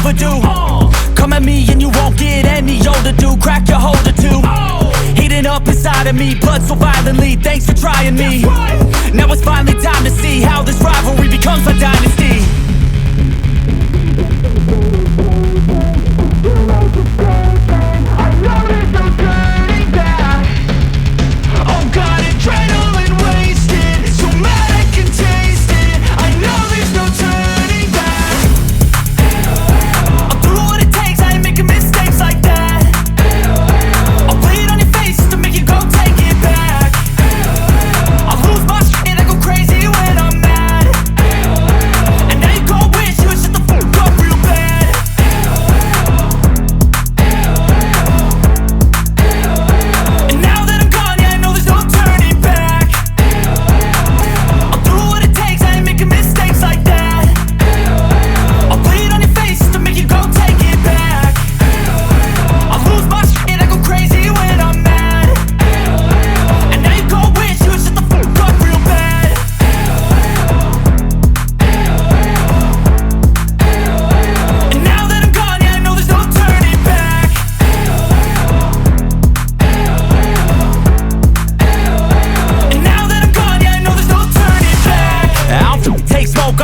overdue. Come at me and you won't get any older, dude. Crack your holder too. Heating up inside of me, blood so violently. Thanks for trying me. Now it's finally time to see how this rivalry becomes a dynasty.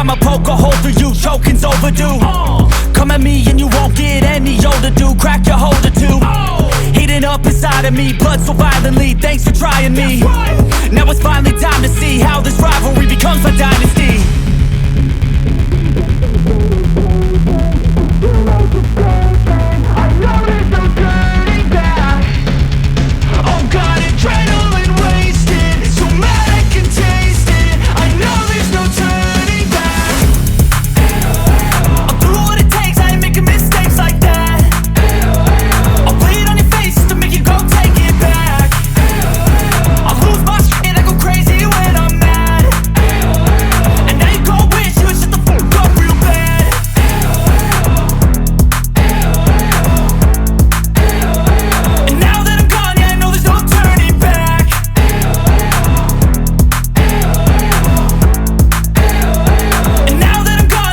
I'ma poke a hole through you, choking's overdue. Come at me and you won't get any older, dude. Crack your holder too. Heating up inside of me, blood so violently. Thanks for trying me. Now it's finally time to see how this